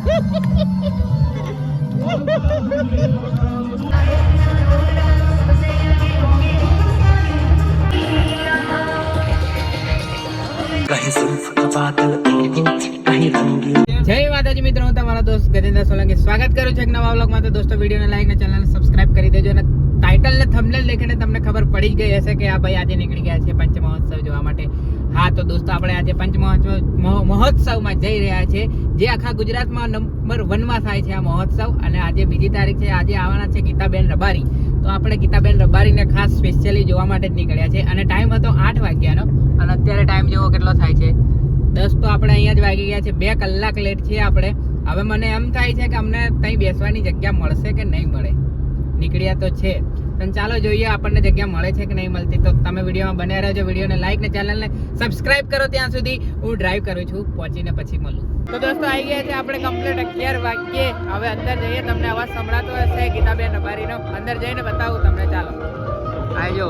જય માતાજી મિત્રો, હું તમારો દોસ્ત ગજેન્દ્ર સોલંકી સ્વાગત કરું છું એક નવા વ્લોગમાં। તો દોસ્તો વિડીયોને લાઈક ને ચેનલને સબસ્ક્રાઇબ કરી દેજો અને ટાઇટલ ને થંબનેલ દેખીને તમને ખબર પડી જ ગઈ હશે કે આ ભાઈ આજે નીકળી ગયા છે પંચ મહોત્સવ જોવા માટે। હા, તો દોસ્તો આપણે આજે પંચ મહોત્સવમાં જઈ રહ્યા છે, જે આખા ગુજરાતમાં નંબર 1 માં થાય છે આ મહોત્સવ। અને આજે બીજી તારીખ છે, આજે આવવાના છે ગીતાબેન રબારી। તો આપણે ગીતાબેન રબારીને ખાસ સ્પેશિયલી જોવા માટે જ નીકળ્યા છે અને ટાઈમ હતો 8 વાગ્યાનો અને અત્યારે ટાઈમ જેવો કેટલો થાય છે 10। તો આપણે અહીંયા જ વાગી ગયા છે, 2 કલાક લેટ છીએ આપણે। હવે મને એમ થાય છે કે અમને ત્યાં બેસવાની જગ્યા મળશે કે નહીં મળે। નીકળ્યા તો છે, પણ ચાલો જોઈએ આપણને જગ્યા મળે છે કે નહીં મળતી। તો તમે વિડીયોમાં બન્યા રહેજો, વિડીયોને લાઈક ને ચેનલને સબસ્ક્રાઇબ કરો। ત્યાં સુધી હું ડ્રાઈવ કરું છું, પહોંચીને પછી મળું। તો દોસ્તો આવી ગયા છે આપણે કમ્પ્લીટ 11 વાગ્યે। હવે અંદર જઈએ, તમને અવાજ સંભળાતો હશે ગીતાબેન રબારીનો, અંદર જઈને બતાવું તમને। ચાલો આ જો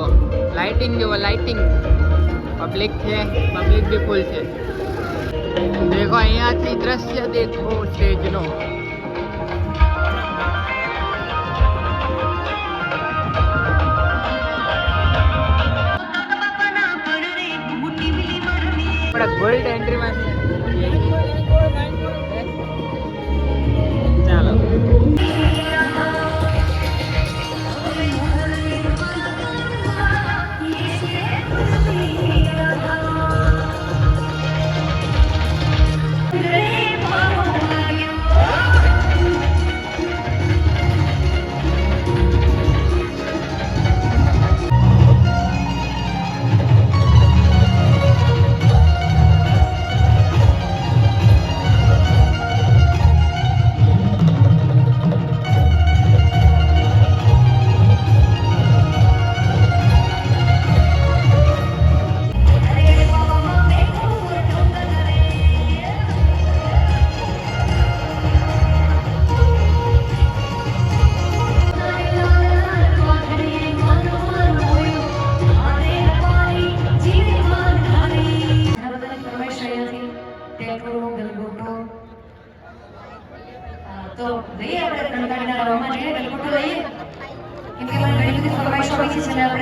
લાઇટિંગ જુઓ, લાઇટિંગ પબ્લિક છે, પબ્લિક બી ફૂલ છે। देखो અહીંયાથી દ્રશ્ય देखो સ્ટેજનો। આપણા ગોલ્ડ એન્ટ્રીમાં ચાલો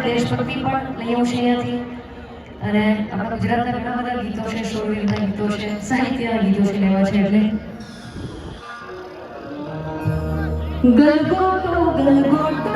દેશભક્તિ પણ લઈ આવશે અહીંયાથી। અને આપણા ગુજરાતના ઘણા બધા ગીતો છે, શોરવીરના ગીતો છે, સાહિત્યના ગીતો છે લેવા છે એટલે ગલગોટો ગલગોટો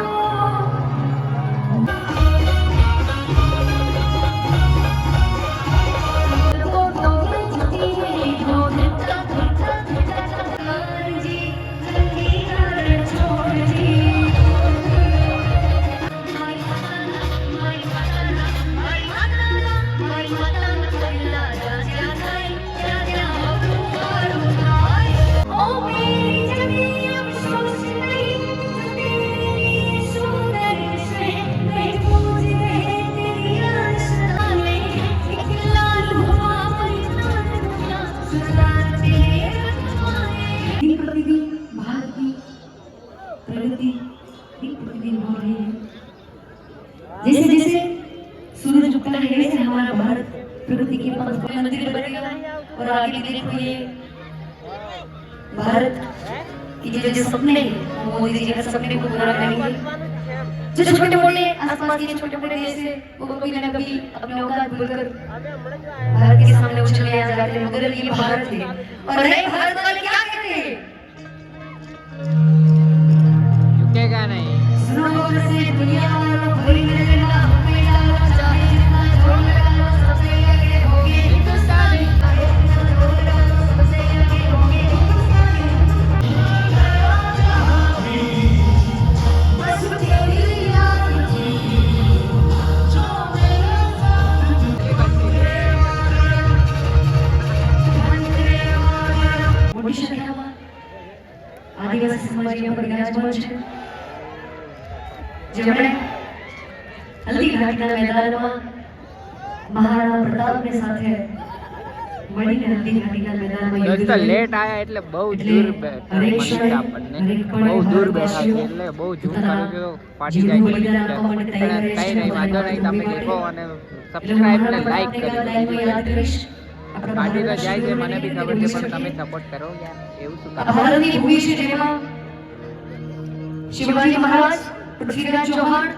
जैसे जैसे सूरज उगता है वैसे हमारा भारत प्रगति के पथ पर मंदिर बनेगा। और आगे भी देखो ये भारत की जो सपने मोदी जी के सपने को पूरा करेंगे। जो छोटे मोटे आसपास के छोटे मोटे ऐसे वो कभी ना कभी अपने औकात भूलकर भारत के सामने उछले आ जाते हैं, मगर ये भारत है। और नए भारत वाले क्या कहते हैं, झुकेगा नहीं। सुनो से दुनिया वालों भरी नजरना हमें डालो, चाहे जितना जोर लगाओ सबसे आगे होगे हिंदुस्तानी। सबसे आगे होगे हिंदुस्तानी। बस तेरी याद की जो मेरे साथ ओडिशा के आदिवासी समाज यहाँ पर विराजमान है, જેમણે હલ્દી ઘાટના મેદાનમાં મહારાણા પ્રતાપની સાથે મળીને હલ્દી ઘાટીના મેદાનમાં યુદ્ધ કર્યું। લેટ આયા એટલે બહુ દૂર બેઠા આપણને, બહુ દૂર બેઠા છે એટલે બહુ ઝૂમ કર્યું કે ફાટી જાય છે। પણ કઈ નહીં, વાંધો નહીં, તમે દેખો અને સબસ્ક્રાઇબ ને લાઈક કરી યાદ કરીશ। બાકી તો જાય છે મને બી ખબર છે પણ તમે સપોર્ટ કરો યાર એવું શું કરો ભારતની ભૂમિ છે જેમાં શિવાજી મહારાજ, પૃથ્વીરાજ ચૌહાણ,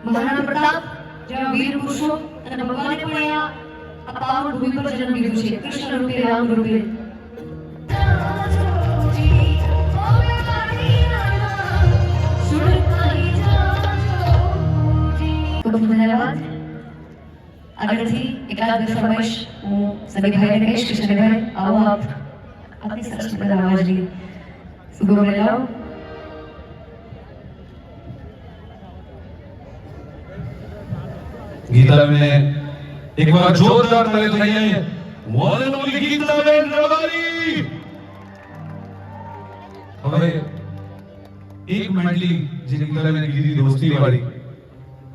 મહારાણા પ્રતાપ જેવા વીર પુરુષો અને ભગવાને પણ આ પાવન ભૂમિ પર જન્મ લીધો છે કૃષ્ણ રૂપે, રામ રૂપે. ખૂબ ધન્યવાદ. આગળથી એકાદ બે ફરમાઈશ હું સનીભાઈને કહીશ કે સનીભાઈ આવો આપ આપની સરસ મજાના અવાજની સુગવડ લાવો. गीता में एक बार जोरदार ताली बजाइए. वन एंड ओनली गीता में रवारी. હવે એક મંડળી જે ગીતા મેં કીધી દોસ્તી વાળી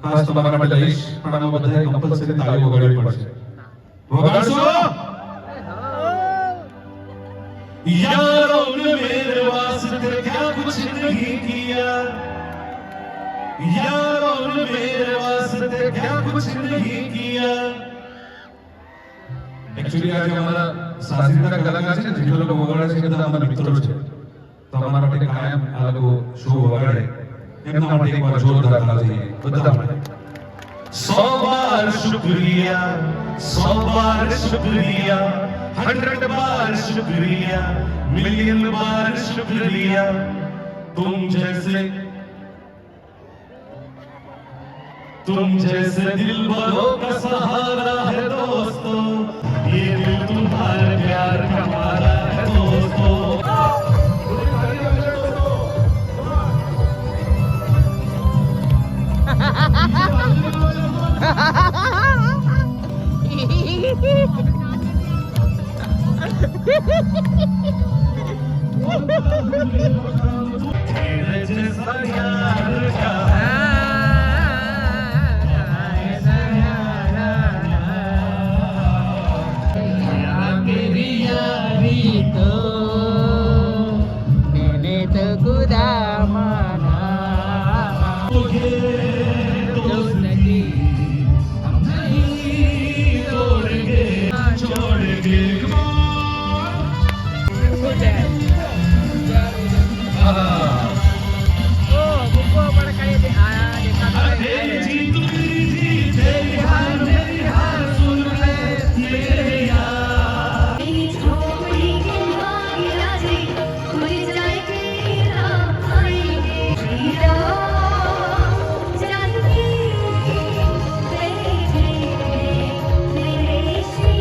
ખાસ તમારા માટે લઈશ પણ આમાં બધાએ કમ્પલસરી તાળી વગાડવી પડશે. વગાડશો? यारों ने मेरे वास्ते क्या कुछ नहीं किया, यारों ने मेरे वास्ते क्या कुछ नहीं किया. एक्चुअली આજે અમારા સાસરીના કલાકાર છે ને જે લોકો વગાડે છે બધા અમારા મિત્રો છે તો અમારા માટે કાયમ આ લોકો શો વગાડે એમના માટે એકવાર જોરદાર તાળી બધા માટે. 100 बार शुक्रिया, 100 बार शुक्रिया, 100 बार शुक्रिया, मिलियन बार शुक्रिया. तुम जैसे दिल भरों का सहारा है दोस्तों, ये दिल तुम्हारे प्यार का मारा है दोस्तों. तेरे जैसा यार का मेरी यारी तो मैंने तो खुदा माना मुझे दोस्ती हम नहीं तोड़ेंगे, छोड़ेंगे. तेरी जीत मेरी जीत, तेरी हार मेरी हार, सुन ले मेरे यार. मेरी झोपड़ी के भागी राजी खुल जाएगी, राम आएंगे. श्री राम जानकी मेरे श्री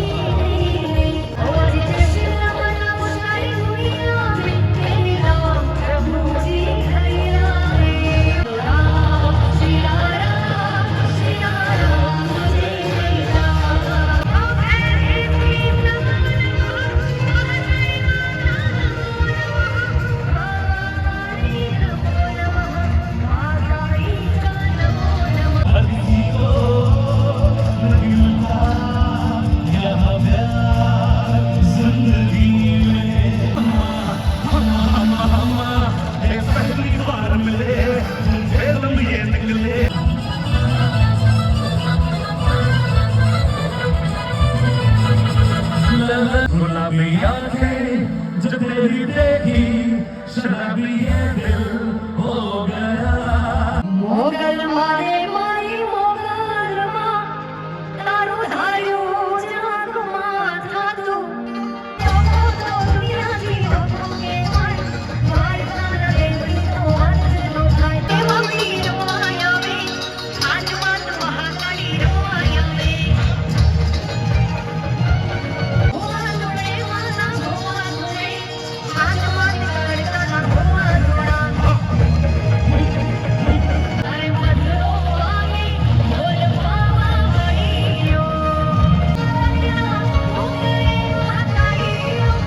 आज जश्न मनाओ सारी दुनिया में, मेरे राम प्रभु जी घर आए. राम श्री राम श्री राम जय श्री राम. हम है प्रेम हल्की को नहीं मिलता यहाँ प्यार जिंदगी में. हम एक पहली बार मिले तुझे लम ये निकले. गुलाबी आंखें जो तेरी देखी, शराबी ये दिल हो गया. મોગલ મારે મારી મોગલમાં તારું ધાર્યું જાગમાં થાતું. લોકો તો દુનિયાથી લોકો કે મારા દેવી તો અંત ન થાય. એ મમ્મી રોવાય આવે, આજમાં તો મહાકાળી રોવાય આવે. ભોવા જોડે માના ભોવા જોડે, આજમાં કરતા ભોવા જોડા. અરે મધરો આવે બોલ પાવા વળીયો.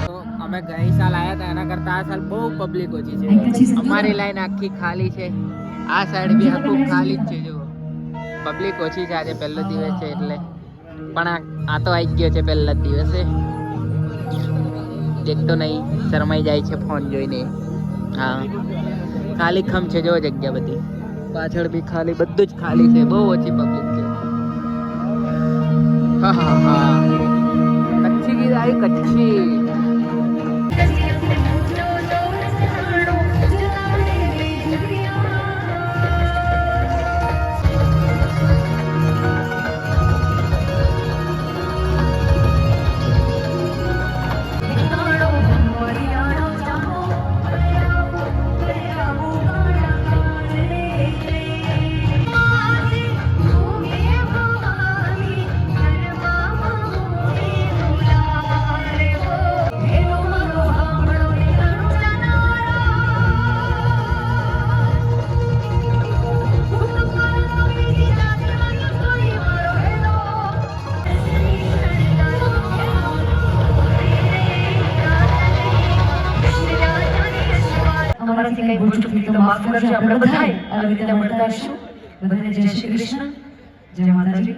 તો અમે ગઈ સાલ આયા હતા એના કરતા આ સાલ બહુ પબ્લિક ઓછી છે. અમારી લાઈન આખી ખાલી છે, આ સાઈડ બી આખું ખાલી જ છે. જો પબ્લિક ઓછી છે, આજે પહેલો દિવસ છે એટલે. પણ આ તો આવી ગયો છે પહેલા જ દિવસે. દેખતો નહીં, શરમાઈ જાય છે ફોન જોઈને. હા ખાલી ખમ છે જો જગ્યા બધી, પાછળ બી ખાલી, બધું જ ખાલી છે, બહુ ઓછી પબ્લિક છે. હા હા હા કચ્છી ગીત આવી કચ્છી. અમારાથી કઈ ભૂલ ચૂકી તો માફ કરજો. આપણે બધાય આવી રીતે મળતા રહીશું. બધાને જય શ્રી કૃષ્ણ, જય માતાજી.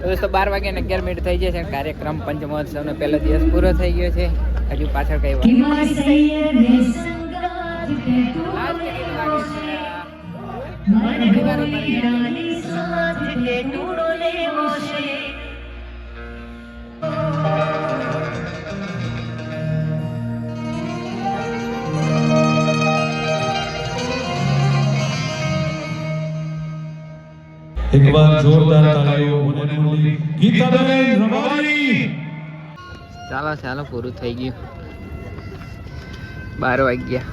દોસ્તો 12 વાગ્યા ને 11 મિનિટ થઈ જાય છે. કાર્યક્રમ પંચમહોત્સવનો પહેલો દિવસ પૂરો થઈ ગયો છે. હજુ પાછળ કઈ વાત એક વાર જોરદાર તાળીઓ મને બોલી ગીતાબેન રબારી. ચાલો ચાલો પૂરું થઈ ગયું. 12 વાગ્યા.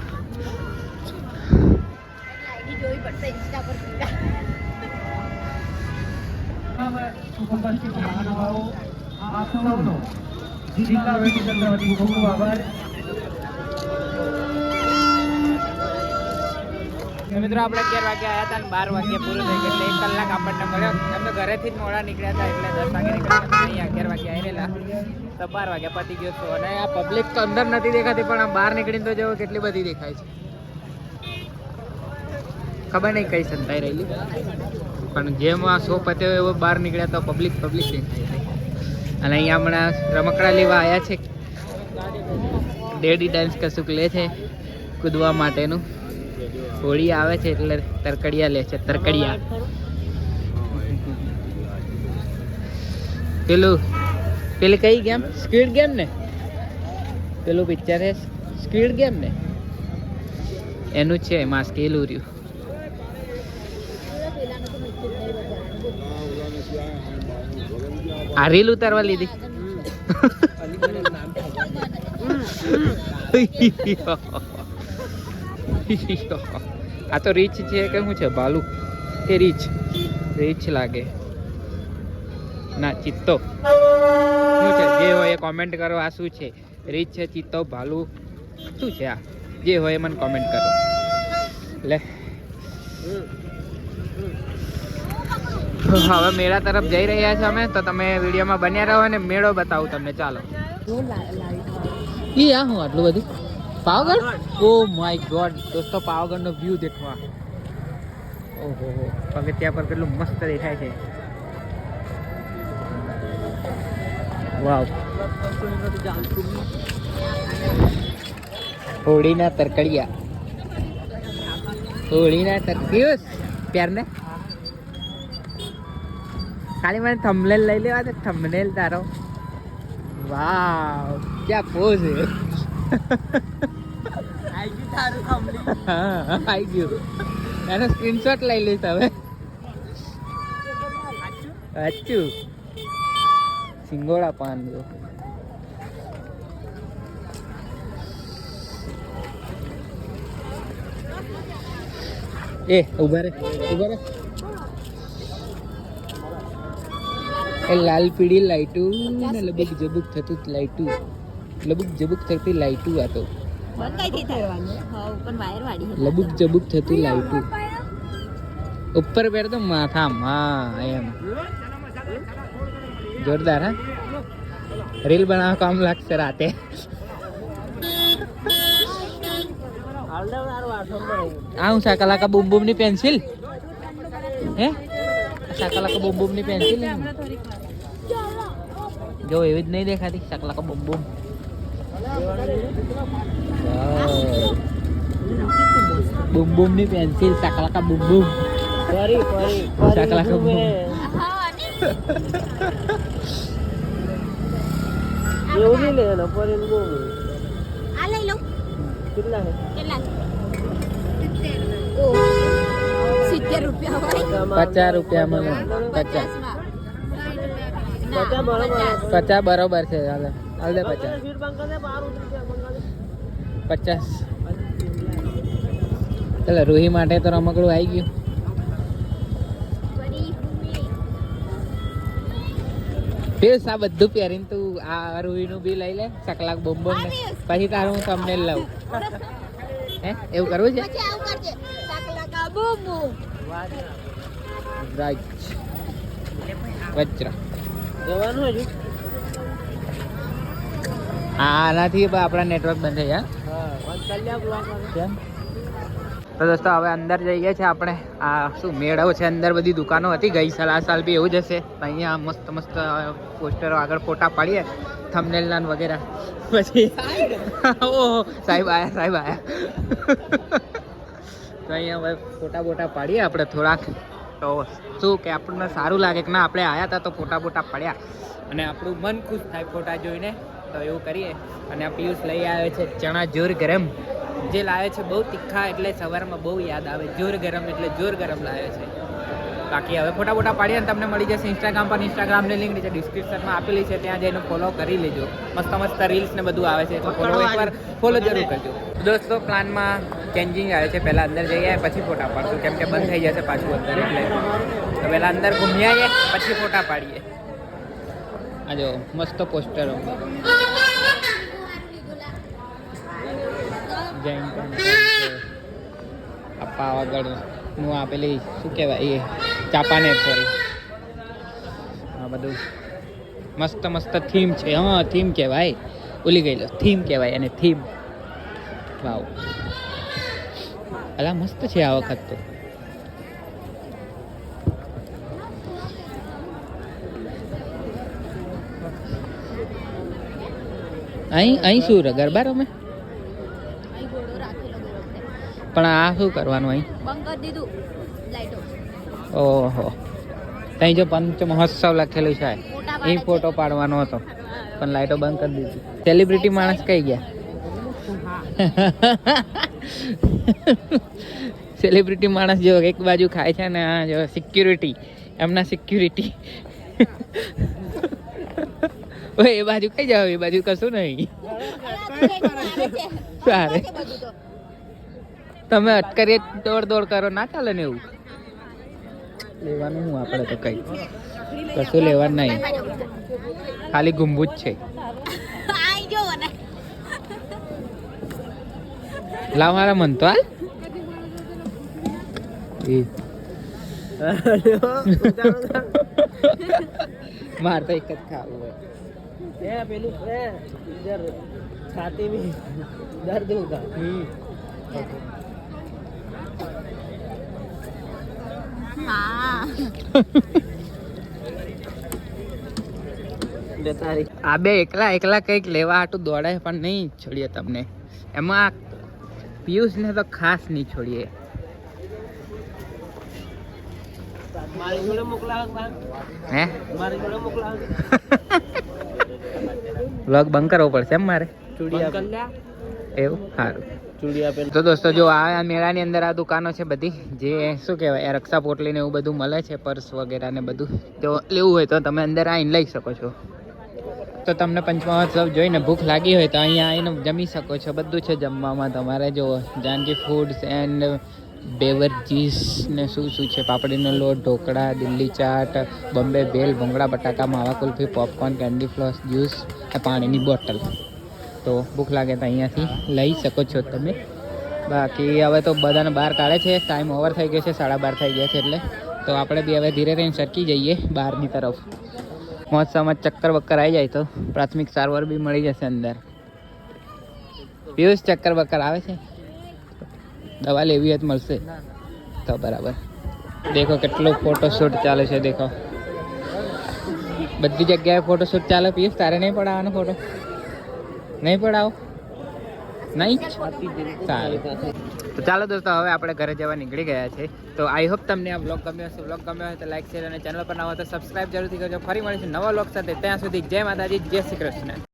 મિત્રો આપણે 11 વાગે આવ્યા હતા અને 12 વાગે પૂરું થઈ ગયું એટલે 1 કલાક આપણને મળ્યો. અમે ઘરેથી જ મોડા નીકળ્યા હતા એટલે 10 વાગે નીકળ્યા હતા. અહીંયા 11 વાગે આવેલા તો 12 વાગે પતી ગયો હતો. અને આ પબ્લિક તો અંદર નથી દેખાતી પણ આ બહાર નીકળીને તો જેવો કેટલી બધી દેખાય છે. ખબર નહીં કઈ સંતાઈ રહેલી પણ જેમ આ શો પત્યો એવો બહાર નીકળ્યા તો પબ્લિક દેખાય. અને અહીંયા હમણાં રમકડા લેવા આવ્યા છે. ડેડી ડાન્સ કશુંક લે છે કૂદવા માટેનું. હોળી આવે છે એટલે તરકડિયા લે છે. તરકડિયા પેલી કઈ ગેમ? સ્ક્વિડ ગેમ ને? પેલું પિક્ચર છે સ્ક્વિડ ગેમ ને? એનું જ છે એમાં સ્કેલું રહ્યું. આ રીલ ઉતારવા લીધી. આ તો રીચ છે કે શું છે? ભાલુ એ રીચ લાગે ના. ચિત્તો શું છે? જે હોય એ કોમેન્ટ કરો. આ શું છે? રીચ છે, ચિત્તો, ભાલુ શું છે? આ જે હોય એ મને કોમેન્ટ કરો. લે હવે મેળા તરફ જઈ રહ્યા છે અમે. તો તમે વિડીયોમાં બન્યા રહો અને મેળો બતાવું તમને. ચાલો. ઈ આ હું આટલું બધું પાવાગઢ? ઓ માય ગોડ દોસ્તો, પાવાગઢનો વ્યૂ દેખવા. ઓહો પગથિયા પર કેટલું મસ્ત દેખાય છે. વાવ. હોળીના તરકડિયા. હોળીના તરકડિયું પ્યાર ને ખાલી મને થંબનેલ લઈ લેવા દે. થંબનેલ તારો. વાવ ક્યાં પોઝ હે. આઈ ગયું. એનો સ્ક્રીનશોટ લઈ લઈશ હવે. સાચું સિંગોડા પાન જો. એ ઉભા રે. એ લાલ પીળી લાઈટું ને લબુક જબુક થતું લાઈટું. લબુક જબુક થતી લાઈટું. આ તો લબુક જબુક થતું લાઈટું. ઉપર પહેર તો માથામાં. હા એમ જોરદાર. હા રીલ બનાવવા કામ લાગશે રાતે. આ હું શાકાલાકા બૂમ બૂમ ની પેન્સિલ હે? શાકાલાકા બૂમ બૂમ ની પેન્સિલ જો એવી જ નહીં દેખાતી. શાકાલાકા બૂમ બૂમ. બૂમ બૂમ ની પેન્સિલ સાકલાકા બૂમ બૂમ સાકલાકા બૂમ એવું નહીં લેવાનો ફોરેન બહુ આ લઈ લઉં કેટલા છે કેટલા 70 રૂપિયા ભાઈ 50 રૂપિયામાં લો. 50 50 બરોબર છે હાલ હાલ દે 50 50 ચાલો રૂહી માટે તો રમકડું આવી ગયું પેસ આ બધું પહેરીને તું આ રૂહીનું બી લઈ લે સકલાક બોમ બોમ ને પછી તારું હું તમને લઉં હે એવું કરવું છે પછી આવું કરજે સાકલાકા બૂબુ રાજ વજ્ર જવાનું હજુ આનાથી આપણા નેટવર્ક બંધ થઈ ગયા હા વાત ચાલ્યા બ્લોક કેમ તો દોસ્તો હવે અંદર જઈએ છીએ આપણે આ શું મેળો છે અંદર બધી દુકાનો હતી ગઈ સાલ આ સાલ બી એવું જ હશે અહીંયા મસ્ત મસ્ત પોસ્ટરો આગળ ફોટા પાડીએ થંબનેલ વગેરે પછી ઓહો સાહેબ આયા તો અહીંયા હવે ફોટા બોટા પાડીએ આપણે થોડાક તો શું કે આપણને સારું લાગે કે ના આપણે આવ્યા હતા તો ફોટા બોટા પાડ્યા અને આપણું મન ખુશ થાય ફોટા જોઈને તો એવું કરીએ અને આ પિયુષ લઈ આવ્યો છે ચણા જોર ગરમ જે લાવે છે બહુ તીખા એટલે સવારમાં બહુ યાદ આવે જોર ગરમ એટલે જોર ગરમ લાવે છે બાકી હવે ફોટા બોટા પાડીએ ને તમને મળી જશે ઇન્સ્ટાગ્રામ પર ઇન્સ્ટાગ્રામની લિંક નીચે ડિસ્ક્રિપ્શનમાં આપેલી છે ત્યાં જઈને ફોલો કરી લેજો મસ્ત મસ્ત રીલ્સ ને બધું આવે છે તો એકવાર ફોલો જરૂર કરજો દોસ્તો પ્લાનમાં ચેન્જિંગ આવે છે પહેલાં અંદર જઈએ પછી ફોટા પાડશું કેમ કે બંધ થઈ જશે પાછું અંદર એટલે તો પહેલાં અંદર ઘૂમી આવીએ પછી ફોટા પાડીએ આ જો મસ્ત પોસ્ટરો જૈન આ પાવાગઢનું આપેલી શું કહેવાય એ ચાપાનેર સોરી આ બધું મસ્ત મસ્ત થીમ છે હા થીમ કહેવાય ભૂલી ગયેલો થીમ કહેવાય અને થીમ વાવ અલા મસ્ત છે આ વખત તો અહીં શું ગરબા રમે પણ આ શું કરવાનું અહીં બંધ કરી દીધું લાઈટો ઓહો ત્યાં જો પંચ મહોત્સવ લખેલું છે એ ફોટો પાડવાનો હતો પણ લાઈટો બંધ કરી દીધી સેલિબ્રિટી માણસ કઈ ગયા સેલિબ્રિટી માણસ જો એક બાજુ ખાય છે ને આ જો સિક્યુરિટી એમના સિક્યુરિટી ઓય એ બાજુ કઈ જાવ એ બાજુ કશું નહીં સારે તમે અટકરીએ દોડ દોડ કરો ના ચાલે ને એવું લેવાનું હું આપણે તો કઈ કશું લેવાનું નહીં ખાલી ગુંબુ જ છે આઈ જો ને લાવ મારા મન તો હાલ માર તો એક જ ખાવું હોય એ પેલું ઇધર છાતી में दर्द होगा હા બેતારી આ બે એકલા એકલા કંઈક લેવા હાટું દોડાય પણ નહીં છોડીએ તમને એમાં પિયુષને તો ખાસ નહીં છોડીએ મારી જોડે મોકલાવ હે મારી જોડે મોકલાવ વ્લોગ બંધ કરવો પડશે એમ મારે ચૂડિયા એવું સારું ચૂડિયા પેન તો દોસ્તો જો આ મેળાની અંદર આ દુકાનો છે બધી જે શું કહેવાય રક્ષા પોટલી ને એવું બધું મળે છે પર્સ વગેરે ને બધું તો લેવું હોય તો તમે અંદર આવીને લઈ શકો છો તો તમને પંચમહોત્સવ જોઈને ભૂખ લાગી હોય તો અહીંયા આવીને જમી શકો છો બધું છે જમવામાં તમારે જો જાનકી ફૂડ્સ એન્ડ બેવરેજીસ ને શું શું છે પાપડીનો લોટ ઢોકળા દિલ્હી ચાટ બોમ્બે ભેલ ભૂંગળા બટાકા માવા કુલ્ફી પોપકોર્ન કેન્ડી ફ્લોસ જ્યુસ પાણીની બોટલ તો ભૂખ લાગે તો અહીંયાથી લઈ શકો છો તમે બાકી હવે તો બધાને બહાર કાઢે છે ટાઈમ ઓવર થઈ ગયો છે 12:30 થઈ ગયા છે એટલે તો આપણે બી હવે ધીરે ધીરે સરકી જઈએ બહારની તરફ મહોત્સવમાં ચક્કર બક્કર આવી જાય તો પ્રાથમિક સારવાર બી મળી જશે અંદર પિયુષ ચક્કર બક્કર આવે છે દવા લેવી હોય તો મળશે તો બરાબર દેખો કેટલો ફોટોશૂટ ચાલે છે દેખો બધી જગ્યાએ ફોટોશૂટ ચાલે પિયુષ તારે નહીં પડાવવાનો ફોટો નહીં પડાવો નહીં સારું. તો ચાલો દોસ્તો હવે આપણે ઘરે જવા નીકળી ગયા છે. તો આઈ હોપ તમને આ બ્લોગ ગમ્યો હશે. બ્લોગ ગમ્યો હોય તો લાઈક શેર અને ચેનલ પર ના હોય તો સબસ્ક્રાઇબ જરૂરથી કરજો. ફરી મળીશું નવા બ્લોગ સાથે. ત્યાં સુધી જય માતાજી, જય શ્રી કૃષ્ણ.